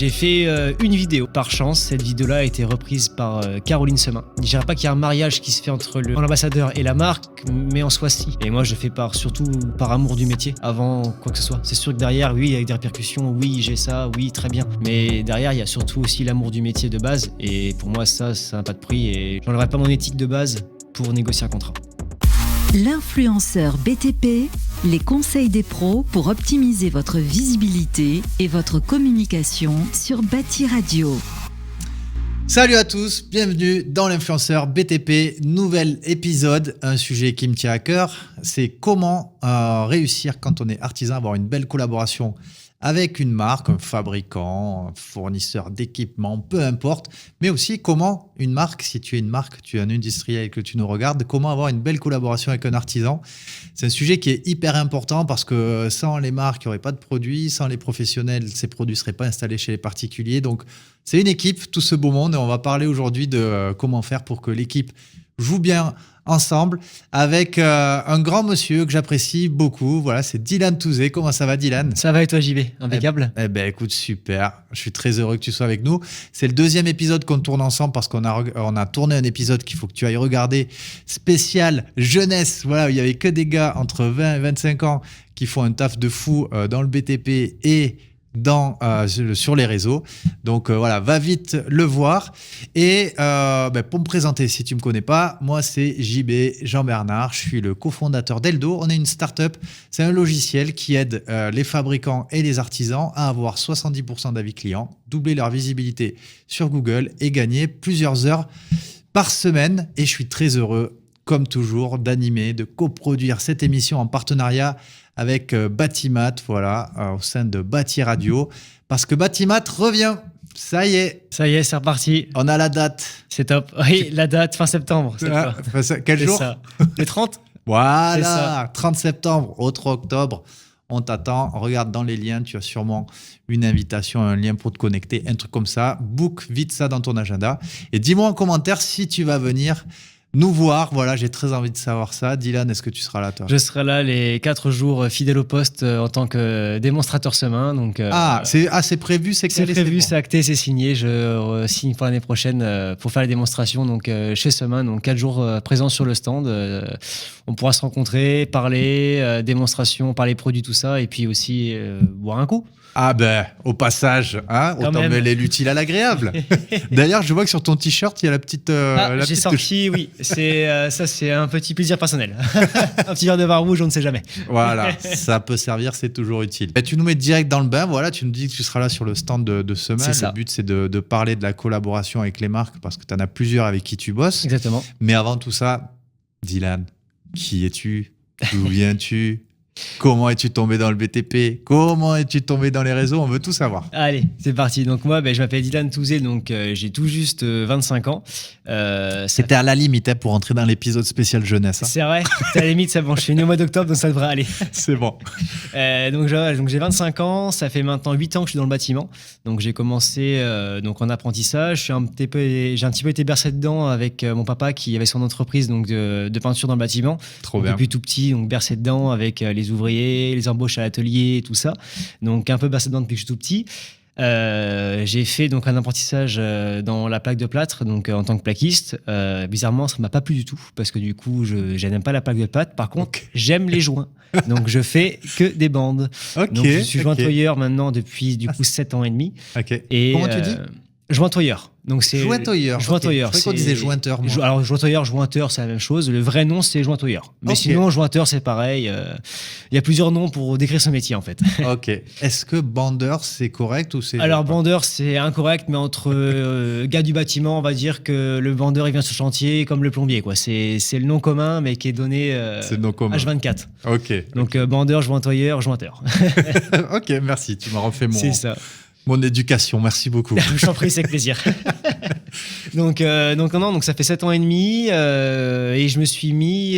J'ai fait une vidéo par chance. Cette vidéo-là a été reprise par Caroline Semin. Je dirais pas qu'il y a un mariage qui se fait entre l'ambassadeur et la marque, mais en soi si. Et moi je fais surtout par amour du métier avant quoi que ce soit. C'est sûr que derrière, oui, avec des répercussions, oui, j'ai ça, oui, très bien. Mais derrière, il y a surtout aussi l'amour du métier de base. Et pour moi, ça n'a pas de prix. Et j'enlèverai pas mon éthique de base pour négocier un contrat. L'influenceur BTP, les conseils des pros pour optimiser votre visibilité et votre communication sur Bâti Radio. Salut à tous, bienvenue dans l'influenceur BTP, nouvel épisode, un sujet qui me tient à cœur, c'est comment réussir quand on est artisan, avoir une belle collaboration avec une marque, un fabricant, un fournisseur d'équipements, peu importe, mais aussi comment une marque, si tu es une marque, tu es un industriel que tu nous regardes, comment avoir une belle collaboration avec un artisan. C'est un sujet qui est hyper important parce que sans les marques, il n'y aurait pas de produits, sans les professionnels, ces produits ne seraient pas installés chez les particuliers. Donc, c'est une équipe, tout ce beau monde, et on va parler aujourd'hui de comment faire pour que l'équipe joue bien ensemble avec un grand monsieur que j'apprécie beaucoup. Voilà, c'est Dylan Touzé. Comment ça va, Dylan ? Ça va et toi, JB ? Impeccable ? Eh ben, écoute, super. Je suis très heureux que tu sois avec nous. C'est le deuxième épisode qu'on tourne ensemble parce qu'on a tourné un épisode qu'il faut que tu ailles regarder, spécial jeunesse. Voilà, il y avait que des gars entre 20 et 25 ans qui font un taf de fou dans le BTP et sur les réseaux. Donc voilà, va vite le voir. Et pour me présenter, si tu ne me connais pas, moi c'est JB, Jean-Bernard, je suis le cofondateur d'Eldo. On est une start-up, c'est un logiciel qui aide les fabricants et les artisans à avoir 70% d'avis clients, doubler leur visibilité sur Google et gagner plusieurs heures par semaine. Et je suis très heureux, comme toujours, d'animer, de coproduire cette émission en partenariat avec Batimat, voilà, au sein de Bâti Radio, parce que Batimat revient. Ça y est, c'est reparti. On a la date. C'est top. Oui, la date, fin septembre. Quel jour ? Ça. Le 30 ? Voilà, 30 septembre au 3 octobre. On t'attend. Regarde dans les liens, tu as sûrement une invitation, un lien pour te connecter, un truc comme ça. Book vite ça dans ton agenda. Et dis-moi en commentaire si tu vas venir nous voir. Voilà, j'ai très envie de savoir ça. Dylan, est-ce que tu seras là, toi ? Je serai là les 4 jours fidèle au poste en tant que démonstrateur Semin. Donc, c'est prévu, c'est calé, prévu, bon. c'est acté, c'est signé. Je signe pour l'année prochaine pour faire les démonstrations donc, chez Semin. Donc 4 jours présents sur le stand. On pourra se rencontrer, parler, démonstration, parler produits, tout ça. Et puis aussi boire un coup. Ah ben, au passage, hein, autant mêler l'utile à l'agréable. D'ailleurs, je vois que sur ton t-shirt, il y a la petite... j'ai sorti, oui. Ça, c'est un petit plaisir personnel. Un petit verre de vin rouge, on ne sait jamais. Voilà, ça peut servir, c'est toujours utile. Et tu nous mets direct dans le bain, voilà, tu nous dis que tu seras là sur le stand de Semin. Le but, c'est de parler de la collaboration avec les marques parce que tu en as plusieurs avec qui tu bosses. Exactement. Mais avant tout ça, Dylan, qui es-tu ? D'où viens-tu ? Comment es-tu tombé dans le BTP ? Comment es-tu tombé dans les réseaux ? On veut tout savoir. Allez, c'est parti. Donc moi, je m'appelle Dylan Touzé, donc j'ai tout juste 25 ans. C'était à la limite pour entrer dans l'épisode spécial jeunesse. Hein. C'est vrai, c'est à la limite, c'est bon. Je suis né au mois d'octobre, donc ça devrait aller. C'est bon. Donc j'ai 25 ans, ça fait maintenant 8 ans que je suis dans le bâtiment. Donc j'ai commencé donc en apprentissage. J'ai un petit peu été bercé dedans avec mon papa qui avait son entreprise donc de peinture dans le bâtiment. Trop bien. Depuis tout petit, donc bercé dedans avec les ouvriers, les embauches à l'atelier, tout ça. Donc un peu bercé dedans depuis que je suis tout petit. J'ai fait donc un apprentissage dans la plaque de plâtre, donc en tant que plaquiste. Bizarrement, ça m'a pas plu du tout parce que du coup, je n'aime pas la plaque de plâtre. Par contre, j'aime les joints. Donc je fais que des bandes. Donc je suis jointoyeur maintenant depuis du coup 7 ans et demi. Et, comment tu dis ? Jointoyeur. Donc c'est jointoyeur. Jointoyeur. Je croyais qu'on disait jointeur. Moi. Alors jointoyeur, c'est la même chose. Le vrai nom, c'est jointoyeur. Mais sinon, jointeur, c'est pareil. Il y a plusieurs noms pour décrire ce métier, en fait. Ok. Est-ce que bandeur, c'est correct ou c'est... Alors, bandeur, c'est incorrect, mais entre gars du bâtiment, on va dire que le bandeur, il vient sur chantier comme le plombier, quoi. C'est le nom commun, mais qui est donné c'est le nom commun. H24. Ok. Donc, bandeur, jointoyeur, jointeur. Ok, merci. Tu m'as refait C'est ça. Mon éducation, merci beaucoup. Je t'en prie, c'est avec plaisir. donc ça fait 7 ans et demi et je me suis mis,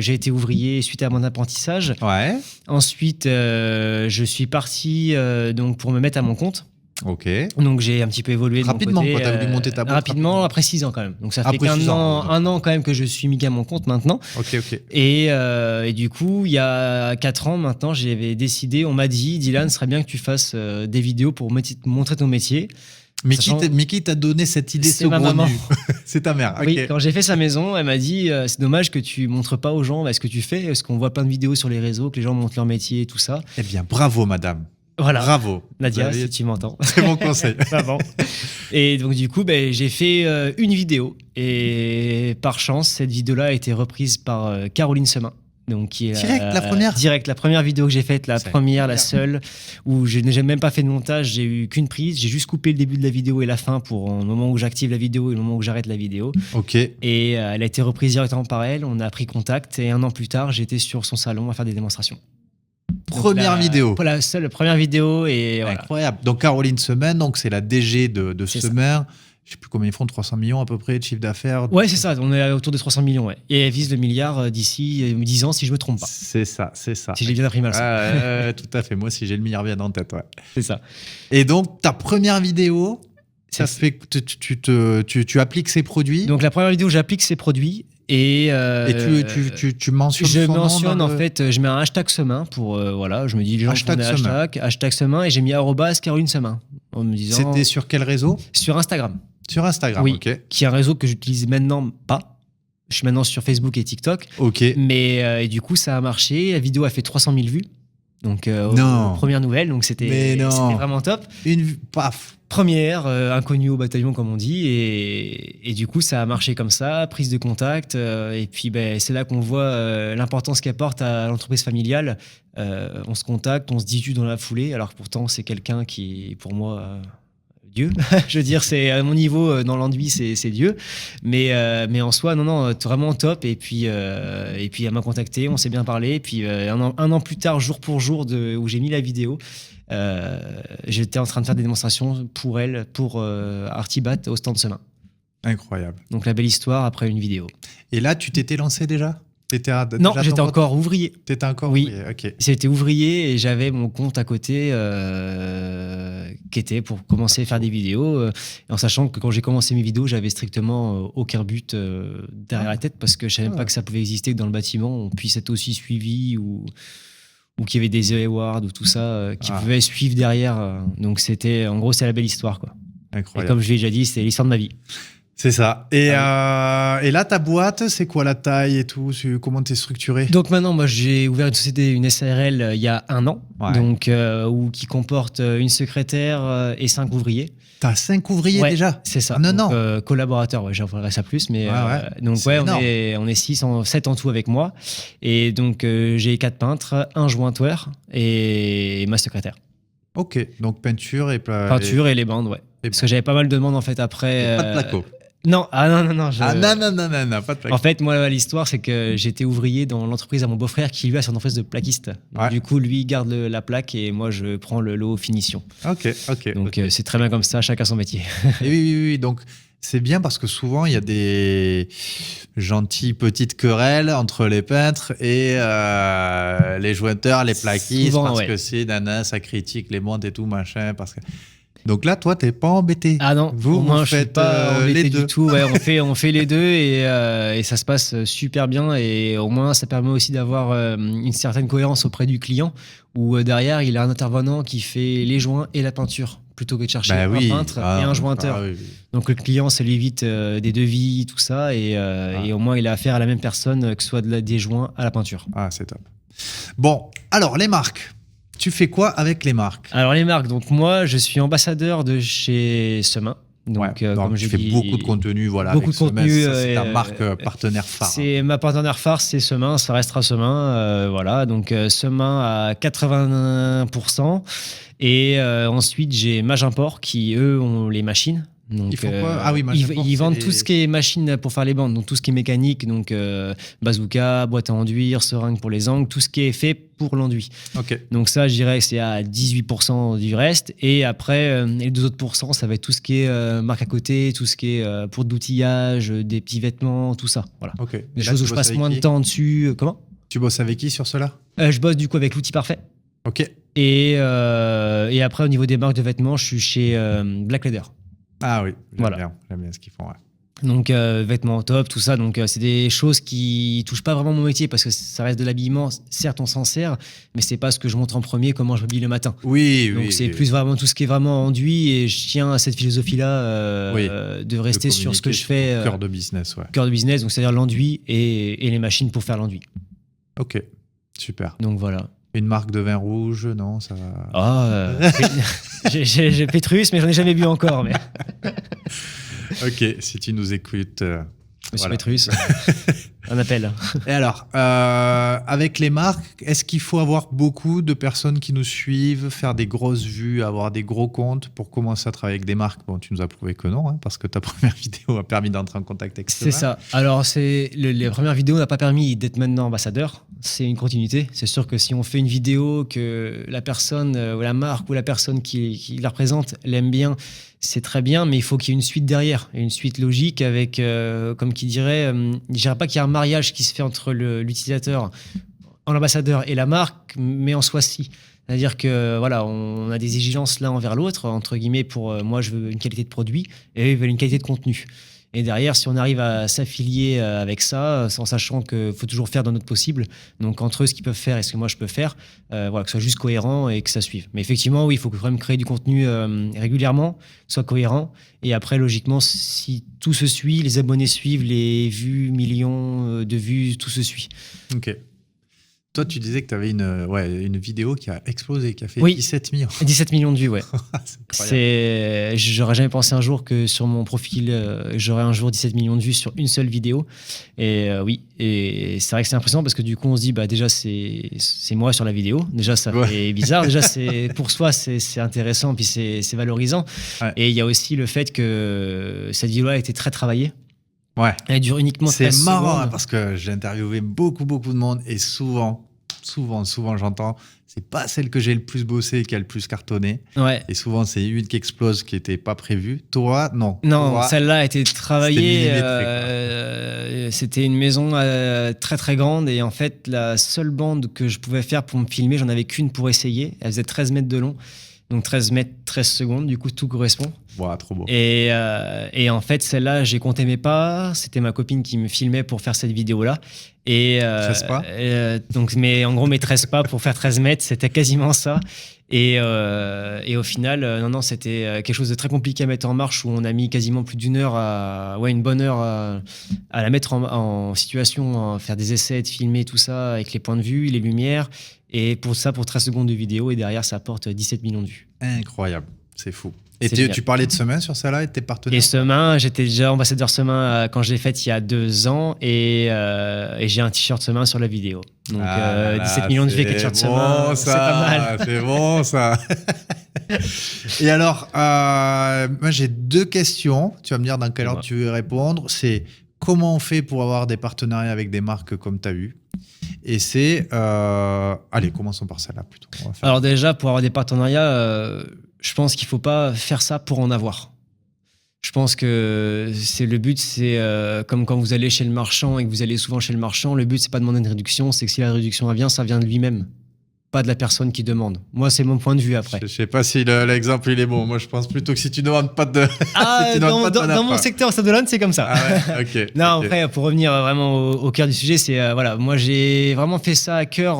j'ai été ouvrier suite à mon apprentissage. Ouais. Ensuite, je suis parti donc pour me mettre à mon compte. Ok. Donc j'ai un petit peu évolué de mon Rapidement, côté, quoi, t'as voulu monter ta boîte rapidement, après 6 ans quand même. Donc ça fait Après 6 ans, un an quand même que je suis mis à mon compte maintenant. Ok, ok. Et du coup, il y a 4 ans maintenant, j'avais décidé, on m'a dit, Dylan, ce serait bien que tu fasses des vidéos pour montrer ton métier. Mais Sachant- qui t'a donné cette idée C'est ma maman. saugrenue? C'est ta mère. Ok. Oui, quand j'ai fait sa maison, elle m'a dit c'est dommage que tu montres pas aux gens ce que tu fais, parce qu'on voit plein de vidéos sur les réseaux, que les gens montrent leur métier et tout ça. Eh bien, bravo, madame. Voilà. Bravo. Nadia, Vous avez- si tu m'entends. C'est mon conseil. Maman. Et donc du coup, j'ai fait une vidéo et par chance, cette vidéo-là a été reprise par Caroline Semin. Donc, qui est Direct, la première Direct, la première vidéo que j'ai faite, la C'est première, la incroyable. seule, où je n'ai même pas fait de montage, j'ai eu qu'une prise, j'ai juste coupé le début de la vidéo et la fin pour le moment où j'active la vidéo et le moment où j'arrête la vidéo. Ok. Et elle a été reprise directement par elle, on a pris contact et un an plus tard, j'étais sur son salon à faire des démonstrations. Donc, Première vidéo. Pour la seule première vidéo et voilà. Incroyable. Donc, Caroline Semen, donc c'est la DG de C'est ça. Semen. Je sais plus combien ils font, 300 millions à peu près de chiffre d'affaires. Ouais, c'est ça, on est autour de 300 millions. Ouais. Et elle vise le milliard d'ici 10 ans, si je me trompe pas. C'est ça, c'est ça. Si j'ai bien appris ma leçon. Tout à fait. Moi aussi, j'ai le milliard bien en tête. Ouais. C'est ça. Et donc, ta première vidéo, ça C'est- fait que tu appliques ces produits Donc la première vidéo, j'applique ces produits et tu mentionnes je son nom mentionne dans en le- fait, je mets un hashtag Semin pour voilà, je me dis les gens Hashtag font des Semin. hashtag Semin et j'ai mis arrobase Caroline Semin en me disant C'était sur quel réseau? sur Instagram, Sur Instagram, Oui. ok. qui est un réseau que j'utilise maintenant pas. Je suis maintenant sur Facebook et TikTok, Ok. mais et du coup ça a marché. La vidéo a fait 300 000 vues. Donc Non. première nouvelle, donc Mais c'était non. vraiment top. Paf. Première, inconnu au bataillon comme on dit, et du coup ça a marché comme ça, prise de contact, et puis c'est là qu'on voit l'importance qu'apporte à l'entreprise familiale. On se contacte, on se dit tu dans la foulée, alors que pourtant c'est quelqu'un qui est pour moi Dieu. Je veux dire, c'est à mon niveau dans l'enduit, c'est Dieu, mais en soi non, vraiment top. Et puis elle m'a contacté, on s'est bien parlé, et puis un an plus tard, jour pour jour où j'ai mis la vidéo. J'étais en train de faire des démonstrations pour elle, pour Artibat au stand Semin. Incroyable. Donc la belle histoire après une vidéo. Et là, tu t'étais lancé déjà? Non, j'étais encore ouvrier. T'étais encore Oui. ouvrier, ok. J'étais ouvrier et j'avais mon compte à côté qui était pour commencer à faire des vidéos. En sachant que quand j'ai commencé mes vidéos, j'avais strictement aucun but derrière la tête parce que je savais même pas que ça pouvait exister, que dans le bâtiment on puisse être aussi suivi ou qu'il y avait des awards ou tout ça qui pouvaient suivre derrière. Donc c'était, en gros, c'est la belle histoire, quoi. Et Incroyable. comme je l'ai déjà dit, c'est l'histoire de ma vie. C'est ça. Et là, ta boîte, c'est quoi la taille et tout? Comment t'es structuré? Donc maintenant, moi, j'ai ouvert une société, une SARL, il y a un an, Ouais. donc qui comporte une secrétaire et 5 ouvriers. T'as 5 ouvriers Ouais, déjà? C'est ça. Non, Donc, non. Collaborateurs, ouais, j'en ferai ça plus, mais donc C'est ouais, énorme. on est 7 en tout avec moi, et donc j'ai 4 peintres, un jointeur et ma secrétaire. Ok. Donc peinture et Peinture et les bandes, ouais. Parce que j'avais pas mal de demandes en fait après. Pas de placo. Non, non. Non, pas de placo. En fait, moi, l'histoire, c'est que j'étais ouvrier dans l'entreprise à mon beau-frère qui, lui, a son entreprise de plaquiste. Donc, Ouais. du coup, lui, il garde la plaque et moi, je prends le lot finition. Ok. Donc, c'est très bien comme ça, chacun son métier. Et oui. Donc, c'est bien parce que souvent, il y a des gentilles petites querelles entre les peintres et les jointeurs, les plaquistes, Souvent, parce ouais. que c'est nana, ça critique les montes et tout, machin. Parce que... Donc là, toi, t'es pas embêté. Ah non, Vous, au moins, vous je suis faites pas embêté les deux. du tout. Ouais, on fait les deux et ça se passe super bien. Et au moins, ça permet aussi d'avoir une certaine cohérence auprès du client où derrière, il a un intervenant qui fait les joints et la peinture plutôt que de chercher Bah un oui. peintre et un jointeur. Oui. Donc le client, ça lui évite des devis, tout ça, et au moins il a affaire à la même personne, que ce soit des joints à la peinture. Ah, c'est top. Bon, alors, les marques. Tu fais quoi avec les marques? Alors les marques, donc moi je suis ambassadeur de chez Semin. Donc, Ouais, comme tu je fais dis, beaucoup de contenu, voilà. beaucoup avec de contenu, Semen, ça, c'est ta et, marque partenaire phare. C'est ma partenaire phare, c'est Semin, ça restera Semin. Voilà, donc Semin à 81%. Et ensuite j'ai Magimport qui, eux, ont les machines. Donc, Ils font quoi? Ah oui, Magimport, ils vendent c'est tout les- ce qui est machine pour faire les bandes, donc tout ce qui est mécanique, donc bazooka, boîte à enduire, seringue pour les angles, tout ce qui est fait pour l'enduit. Ok. Donc ça, je dirais que c'est à 18% du reste. Et après, les 2 autres pourcents, ça va être tout ce qui est marque à côté, tout ce qui est pour d'outillage, des petits vêtements, tout ça. Voilà. Ok. Et Des là, choses tu où je bosses passe avec moins de qui? temps dessus. Comment Tu bosses avec qui sur cela? Je bosse du coup avec l'outil parfait. Ok. Et après, au niveau des marques de vêtements, je suis chez Black Leather. Ah oui, Voilà. j'aime bien ce qu'ils font. Ouais. Donc, vêtements top, tout ça. Donc, c'est des choses qui touchent pas vraiment mon métier parce que ça reste de l'habillement. Certes, on s'en sert, mais c'est pas ce que je montre en premier, comment je m'habille le matin. Oui, Donc, c'est plus vraiment tout ce qui est vraiment enduit et je tiens à cette philosophie-là de rester sur ce que je fais. Cœur de business, ouais. Cœur de business, donc c'est-à-dire l'enduit et les machines pour faire l'enduit. Ok, super. Donc, voilà. Une marque de vin rouge, non ça... J'ai Pétrus, mais j'en ai jamais bu encore. Mais... Ok, si tu nous écoutes... Monsieur voilà. Pétrus, un appel. Et alors, avec les marques, est-ce qu'il faut avoir beaucoup de personnes qui nous suivent, faire des grosses vues, avoir des gros comptes pour commencer à travailler avec des marques? Bon, tu nous as prouvé que non, hein, parce que ta première vidéo a permis d'entrer en contact avec C'est ça. Alors, les premières vidéos n'ont pas permis d'être maintenant ambassadeur. C'est une continuité. C'est sûr que si on fait une vidéo que la personne, ou la marque, ou la personne qui la représente l'aime bien, c'est très bien, mais il faut qu'il y ait une suite derrière, une suite logique avec, comme qui dirait, je dirais pas qu'il y a un mariage qui se fait entre l'utilisateur, l'ambassadeur et la marque, mais en soi si. C'est-à-dire que voilà, on a des exigences l'un envers l'autre, entre guillemets, pour moi je veux une qualité de produit et eux ils veulent une qualité de contenu. Et derrière, si on arrive à s'affilier avec ça, en sachant qu'il faut toujours faire dans notre possible, donc entre eux, ce qu'ils peuvent faire et ce que moi je peux faire, voilà, que ce soit juste cohérent et que ça suive. Mais effectivement, oui, il faut quand même créer du contenu régulièrement, soit cohérent. Et après, logiquement, si tout se suit, les abonnés suivent, les vues, millions de vues, tout se suit. Ok. Toi, tu disais que tu avais une vidéo qui a explosé, qui a fait 17 millions. 17 millions de vues, ouais. C'est j'aurais jamais pensé un jour que sur mon profil, j'aurais un jour 17 millions de vues sur une seule vidéo. Et oui, et c'est vrai que c'est impressionnant parce que du coup, on se dit, bah, déjà, c'est moi sur la vidéo. Déjà, ça fait bizarre. Déjà, pour soi, c'est intéressant, puis c'est valorisant. Ouais. Et il y a aussi le fait que cette vidéo a été très travaillée. Ouais. Elle dure uniquement 13 secondes. C'est marrant hein, parce que j'ai interviewé beaucoup de monde et souvent j'entends c'est pas celle que j'ai le plus bossé qui a le plus cartonné. Ouais. Et souvent c'est une qui explose qui était pas prévue. Toi, non. Non, toi, celle-là a été travaillée. C'était une maison très très grande et en fait la seule bande que je pouvais faire pour me filmer, j'en avais qu'une pour essayer. Elle faisait 13 mètres de long. Donc 13 mètres, 13 secondes, du coup tout correspond. Wow, trop beau. Et en fait, celle-là, j'ai compté mes pas. C'était ma copine qui me filmait pour faire cette vidéo-là. 13 pas donc, mais en gros, mes 13 pas pour faire 13 mètres, c'était quasiment ça. Et au final, non, c'était quelque chose de très compliqué à mettre en marche où on a mis quasiment plus d'une heure, une bonne heure à la mettre en situation, à faire des essais, de filmer tout ça avec les points de vue, les lumières. Et pour 13 secondes de vidéo, et derrière, ça apporte 17 millions de vues. Incroyable, c'est fou. Et tu parlais de Semain sur celle-là et de tes partenaires? Et Semain, j'étais déjà ambassadeur Semain quand je l'ai faite il y a 2 ans et j'ai un t-shirt Semain sur la vidéo. Donc 17 millions de vues avec le t-shirt Semain, c'est pas mal. C'est bon ça. Et alors, moi j'ai 2 questions. Tu vas me dire dans quelle ordre tu veux répondre. C'est comment on fait pour avoir des partenariats avec des marques comme tu as eu? Et c'est... Allez, commençons par celle-là plutôt. Alors déjà, pour avoir des partenariats, je pense qu'il ne faut pas faire ça pour en avoir. Je pense que le but, c'est comme quand vous allez chez le marchand et que vous allez souvent chez le marchand, le but, c'est pas de demander une réduction, c'est que si la réduction vient, ça vient de lui-même. Pas de la personne qui demande. Moi, c'est mon point de vue après. Je sais pas si l'exemple il est bon. Moi, je pense plutôt que si tu demandes pas de. Dans mon secteur Sadolane, c'est comme ça. Ah ouais, ok. Non, après, pour revenir vraiment au cœur du sujet, c'est voilà, moi j'ai vraiment fait ça à cœur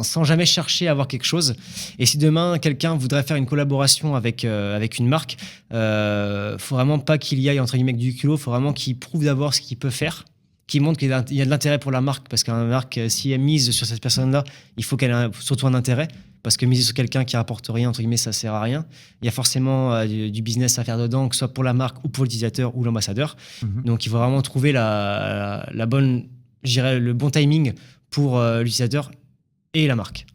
sans jamais chercher à avoir quelque chose. Et si demain quelqu'un voudrait faire une collaboration avec une marque, faut vraiment pas qu'il y aille entre guillemets du culot. Faut vraiment qu'il prouve d'abord ce qu'il peut faire, qui montre qu'il y a de l'intérêt pour la marque, parce qu'une marque, si elle mise sur cette personne-là, il faut qu'elle ait surtout un intérêt, parce que miser sur quelqu'un qui rapporte rien, entre guillemets, ça sert à rien. Il y a forcément du business à faire dedans, que ce soit pour la marque ou pour l'utilisateur ou l'ambassadeur. Mm-hmm. Donc, il faut vraiment trouver la bonne, je dirais, le bon timing pour l'utilisateur et la marque.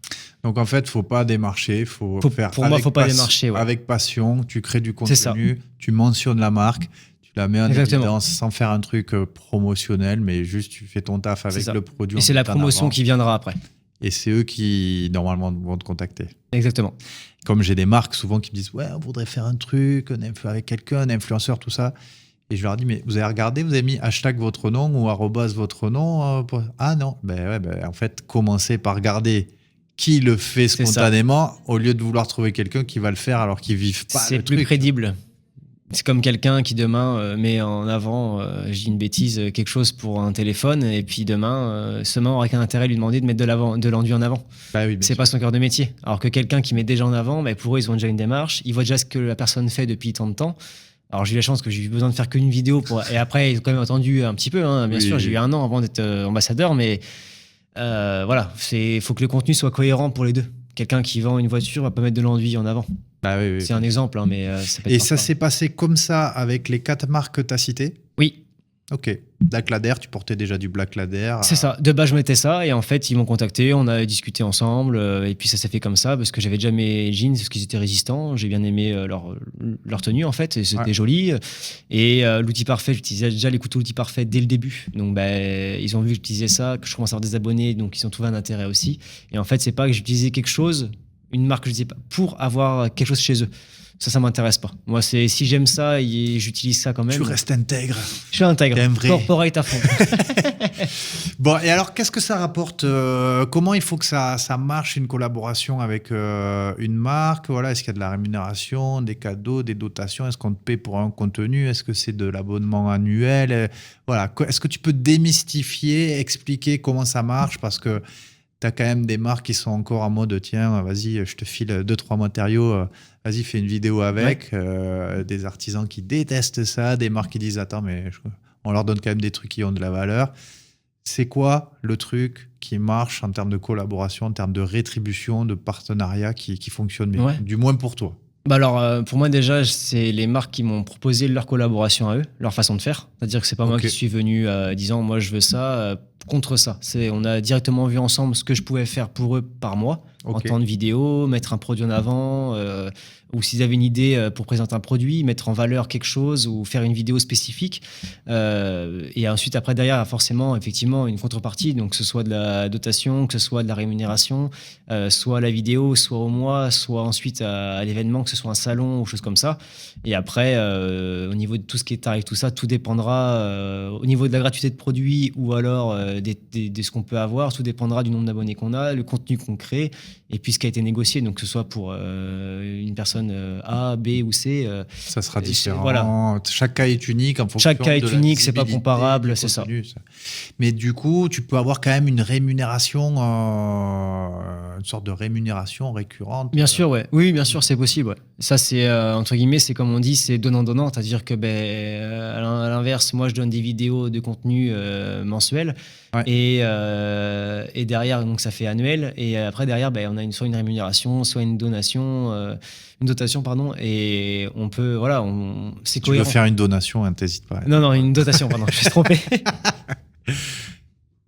Donc, en fait, il ne faut pas démarcher, faut faire pour moi, faut pas démarcher, ouais. Avec passion, tu crées du contenu, tu mentionnes la marque, la mets en évidence sans faire un truc promotionnel, mais juste tu fais ton taf avec le produit. Et c'est la promotion qui viendra après. Et c'est eux qui, normalement, vont te contacter. Exactement. Comme j'ai des marques souvent qui me disent « Ouais, on voudrait faire un truc avec quelqu'un, un influenceur, tout ça. » Et je leur dis « Mais vous avez regardé, vous avez mis hashtag votre nom ou arrobase votre nom ?» Ah non. En fait, commencez par regarder qui le fait C'est ça. spontanément au lieu de vouloir trouver quelqu'un qui va le faire alors qu'ils vivent pas C'est le plus truc. crédible. C'est comme quelqu'un qui demain met en avant, je dis une bêtise, quelque chose pour un téléphone, et puis demain, seulement aurait qu'un intérêt à lui demander de mettre de l'enduit en avant. Bah oui, bien C'est sûr. pas son cœur de métier. Alors que quelqu'un qui met déjà en avant, bah, pour eux, ils ont déjà une démarche, ils voient déjà ce que la personne fait depuis tant de temps. Alors j'ai eu la chance que j'ai eu besoin de faire qu'une vidéo et après ils ont quand même attendu un petit peu, hein, bien Oui, sûr, j'ai oui. eu 1 an avant d'être ambassadeur, mais voilà, faut que le contenu soit cohérent pour les deux. Quelqu'un qui vend une voiture va pas mettre de l'enduit en avant. Bah oui, oui. C'est un exemple, hein, mais ça peut être Et ça parfois. s'est passé comme ça avec les 4 marques que tu as citées? Oui, Ok. Black Ladder, tu portais déjà du Black Ladder. c'est ça. De base, je mettais ça et en fait, ils m'ont contacté, on a discuté ensemble et puis ça s'est fait comme ça parce que j'avais déjà mes jeans parce qu'ils étaient résistants. J'ai bien aimé leur tenue en fait et c'était Ouais. joli. Et l'outil parfait, j'utilisais déjà les couteaux outils parfaits dès le début. Donc, ils ont vu que j'utilisais ça, que je commençais à avoir des abonnés, donc ils ont trouvé un intérêt aussi. Et en fait, c'est pas que j'utilisais quelque chose, une marque que je disais pas, pour avoir quelque chose chez eux. Ça m'intéresse pas. Moi, c'est si j'aime ça et j'utilise ça quand même. Tu restes intègre. Je suis intègre. T'es un vrai. Corporate à fond. Bon, et alors, qu'est-ce que ça rapporte comment il faut que ça marche, une collaboration avec une marque? Voilà, est-ce qu'il y a de la rémunération, des cadeaux, des dotations? Est-ce qu'on te paie pour un contenu? Est-ce que c'est de l'abonnement annuel? Voilà. Est-ce que tu peux démystifier, expliquer comment ça marche? Parce que tu as quand même des marques qui sont encore en mode tiens, vas-y, je te file 2-3 matériaux, vas-y, fais une vidéo avec. Des artisans qui détestent ça, des marques qui disent attends, mais on leur donne quand même des trucs qui ont de la valeur. C'est quoi le truc qui marche en termes de collaboration, en termes de rétribution, de partenariat qui fonctionne bien? Ouais. Du moins pour toi. Bah alors, pour moi déjà, c'est les marques qui m'ont proposé leur collaboration à eux, leur façon de faire. C'est-à-dire que c'est pas moi Ok. qui suis venu disant moi je veux ça contre ça. On a directement vu ensemble ce que je pouvais faire pour eux par mois en Ok. temps de vidéo, mettre un produit en avant, ou s'ils avaient une idée pour présenter un produit, mettre en valeur quelque chose ou faire une vidéo spécifique. Et ensuite après derrière, forcément, effectivement, une contrepartie, donc que ce soit de la dotation, que ce soit de la rémunération, soit la vidéo, soit au mois, soit ensuite à l'événement, que ce soit un salon ou chose comme ça. Et après, au niveau de tout ce qui est tarif, tout ça, tout dépendra au niveau de la gratuité de produits ou alors de ce qu'on peut avoir, tout dépendra du nombre d'abonnés qu'on a, le contenu qu'on crée et puis ce qui a été négocié, donc que ce soit pour une personne A, B ou C. Ça sera différent. Voilà. Chaque cas est unique en fonction Chaque cas est de la unique, c'est pas visibilité comparable, du c'est ça. contenu, ça. Mais du coup, tu peux avoir quand même une rémunération, une sorte de rémunération récurrente. Bien sûr, ouais. Oui, bien sûr, c'est possible. Ouais. Ça, c'est entre guillemets, c'est comme on dit, c'est donnant-donnant. C'est-à-dire que, à l'inverse, moi, je donne des vidéos de contenu mensuel Ouais. et derrière, donc ça fait annuel. Et après, derrière, on a soit une rémunération, soit une dotation, pardon. Et on peut, voilà, c'est Si tu veux cohérent. faire une donation, hein, t'hésites pas. Non, une dotation, pardon, je me suis trompé.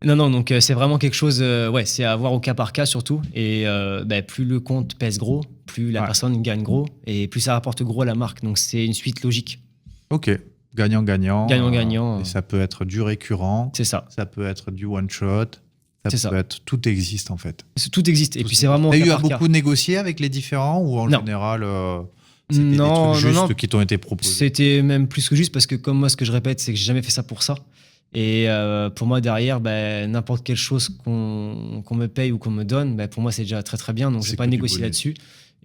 Non, donc c'est vraiment quelque chose, c'est à voir au cas par cas surtout. Et plus le compte pèse gros, plus la Ouais. personne gagne gros, et plus ça rapporte gros à la marque. Donc c'est une suite logique. Ok, gagnant-gagnant. Gagnant-gagnant. Et ça peut être du récurrent, C'est ça. ça peut être du one-shot, C'est ça ça. peut être... Tout existe en fait. Tout existe. Et puis c'est vraiment au T'as cas eu à par cas. beaucoup négocier avec les différents ou en Non. général, c'était Non, des trucs non, justes non. qui t'ont été proposés? C'était même plus que juste parce que comme moi, ce que je répète, c'est que j'ai jamais fait ça pour ça. Et pour moi, derrière, n'importe quelle chose qu'on me paye ou qu'on me donne, pour moi, c'est déjà très très bien. Donc, je C'est vais pas que du négocier bonus. là-dessus.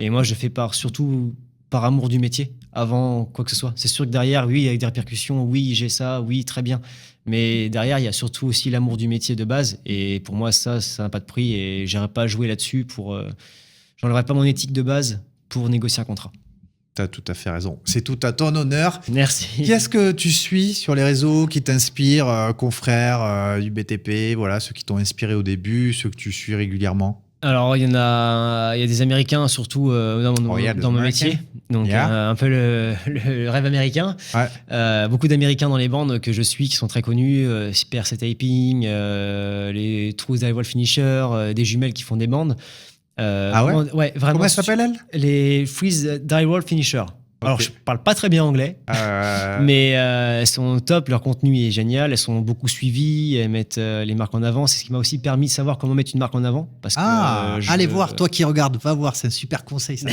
Et moi, je fais surtout par amour du métier, avant quoi que ce soit. C'est sûr que derrière, oui, il y a des répercussions. Oui, j'ai ça. Oui, très bien. Mais derrière, il y a surtout aussi l'amour du métier de base. Et pour moi, ça n'a pas de prix. Et j'irai pas jouer là-dessus j'enlèverai pas mon éthique de base pour négocier un contrat. T'as tout à fait raison. C'est tout à ton honneur. Merci. Qui est-ce que tu suis sur les réseaux qui t'inspirent, confrères du BTP, voilà, ceux qui t'ont inspiré au début, ceux que tu suis régulièrement? Alors, il y a des Américains, surtout dans mon Americans. métier. Donc, Yeah. un peu le rêve américain. Ouais. Beaucoup d'Américains dans les bandes que je suis qui sont très connus. PRC Taping, les True Drywall Finisher, des jumelles qui font des bandes. Ah ouais? Ouais, vraiment. Comment elle s'appelle, elle? Les Freeze Drywall Finisher. Alors, je parle pas très bien anglais, mais elles sont top, leur contenu est génial, elles sont beaucoup suivies, elles mettent les marques en avant. C'est ce qui m'a aussi permis de savoir comment mettre une marque en avant. Parce que, allez voir, toi qui regardes, va voir, c'est un super conseil ça.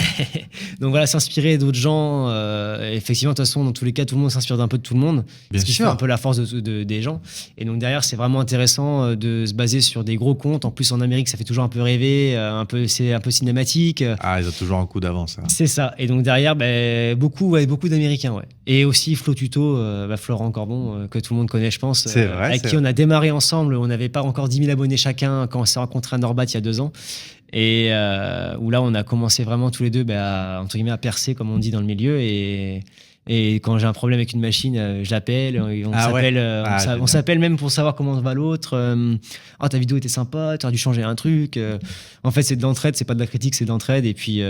Donc voilà, s'inspirer d'autres gens. Effectivement, de toute façon, dans tous les cas, tout le monde s'inspire d'un peu de tout le monde. Bien ce qui sûr. fait un peu la force des gens. Et donc derrière, c'est vraiment intéressant de se baser sur des gros comptes. En plus, en Amérique, ça fait toujours un peu rêver, c'est un peu cinématique. Ils ont toujours un coup d'avance. Hein. C'est ça. Et donc derrière, beaucoup d'Américains. Ouais. Et aussi Flo Tuto, Florent Corbon, que tout le monde connaît, je pense. C'est vrai. Avec qui on a démarré ensemble. On n'avait pas encore 10 000 abonnés chacun quand on s'est rencontrés à Norbat il y a 2 ans. Et où là, on a commencé vraiment tous les deux à percer, comme on dit dans le milieu. Et quand j'ai un problème avec une machine, je l'appelle. On s'appelle même pour savoir comment va l'autre. Ta vidéo était sympa, tu as dû changer un truc. En fait, c'est de l'entraide, c'est pas de la critique, c'est de l'entraide. Et puis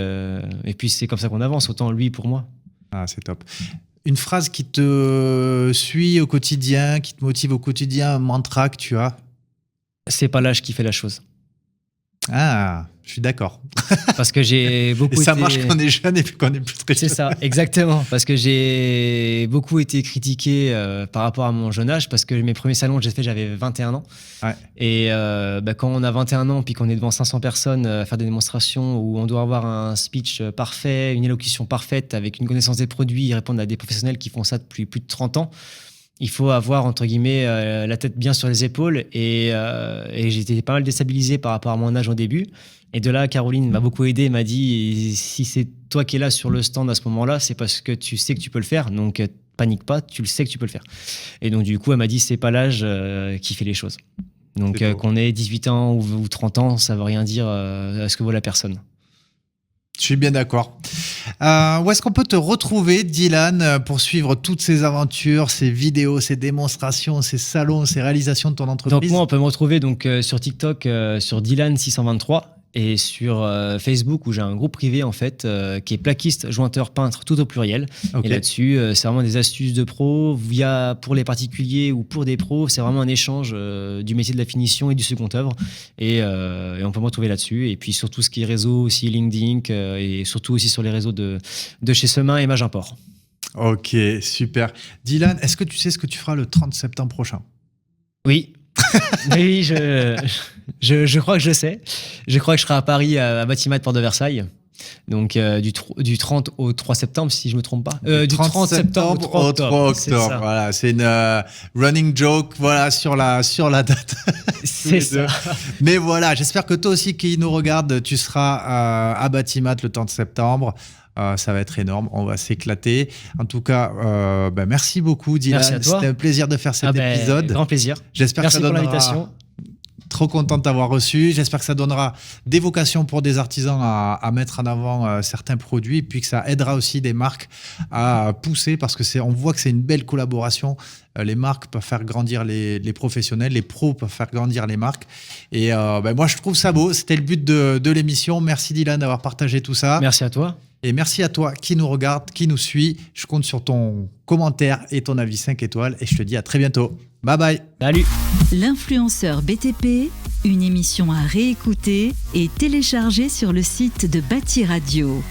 c'est comme ça qu'on avance, autant lui pour moi. C'est top. Une phrase qui te suit au quotidien, qui te motive au quotidien, un mantra que tu as? C'est pas l'âge qui fait la chose. Je suis d'accord. Parce que j'ai beaucoup et ça marche quand on est jeune et qu'on est plus très jeune. C'est ça, exactement. Parce que j'ai beaucoup été critiqué par rapport à mon jeune âge, parce que mes premiers salons que j'ai fait, j'avais 21 ans. Ouais. Et quand on a 21 ans, puis qu'on est devant 500 personnes à faire des démonstrations où on doit avoir un speech parfait, une élocution parfaite, avec une connaissance des produits, répondre à des professionnels qui font ça depuis plus de 30 ans, il faut avoir, entre guillemets, la tête bien sur les épaules. Et j'étais pas mal déstabilisé par rapport à mon âge au début. Et de là, Caroline m'a beaucoup aidé, m'a dit, si c'est toi qui es là sur le stand à ce moment-là, c'est parce que tu sais que tu peux le faire. Donc, panique pas, tu le sais que tu peux le faire. Et donc, du coup, elle m'a dit, c'est pas l'âge qui fait les choses. Donc, qu'on ait 18 ans ou 30 ans, ça veut rien dire à ce que vaut la personne. Je suis bien d'accord. Où est-ce qu'on peut te retrouver, Dylan, pour suivre toutes ces aventures, ces vidéos, ces démonstrations, ces salons, ces réalisations de ton entreprise? Donc moi, on peut me retrouver sur TikTok, sur Dylan623, et sur Facebook, où j'ai un groupe privé en fait, qui est plaquiste, jointeur, peintre, tout au pluriel. Okay. Et là-dessus, c'est vraiment des astuces de pro, pour les particuliers ou pour des pros. C'est vraiment un échange du métier de la finition et du second œuvre. Et on peut me retrouver là-dessus. Et puis sur tout ce qui est réseau aussi, LinkedIn, et surtout aussi sur les réseaux de chez Semain et Magiport. Ok, super. Dylan, est-ce que tu sais ce que tu feras le 30 septembre prochain? Oui. Oui, je crois que je sais. Je crois que je serai à Paris, à Batimat, porte de Versailles. Donc du 30 au 3 septembre, si je ne me trompe pas. Du 30 septembre au 3 octobre. Voilà, c'est une running joke sur la date. C'est ça. Mais voilà, j'espère que toi aussi qui nous regarde, tu seras à Batimat le 30 septembre. Ça va être énorme, on va s'éclater. En tout cas, merci beaucoup, Dylan. Merci à toi. C'était un plaisir de faire cet épisode. Grand plaisir. J'espère merci que ça pour donnera... l'invitation. Trop content de t'avoir reçu. J'espère que ça donnera des vocations pour des artisans à mettre en avant certains produits, et puis que ça aidera aussi des marques à pousser, parce que on voit que c'est une belle collaboration. Les marques peuvent faire grandir les professionnels, les pros peuvent faire grandir les marques. Et moi, je trouve ça beau. C'était le but de l'émission. Merci, Dylan, d'avoir partagé tout ça. Merci à toi. Et merci à toi qui nous regarde, qui nous suit. Je compte sur ton commentaire et ton avis 5 étoiles. Et je te dis à très bientôt. Bye bye. Salut. L'influenceur BTP, une émission à réécouter et télécharger sur le site de Bâti Radio.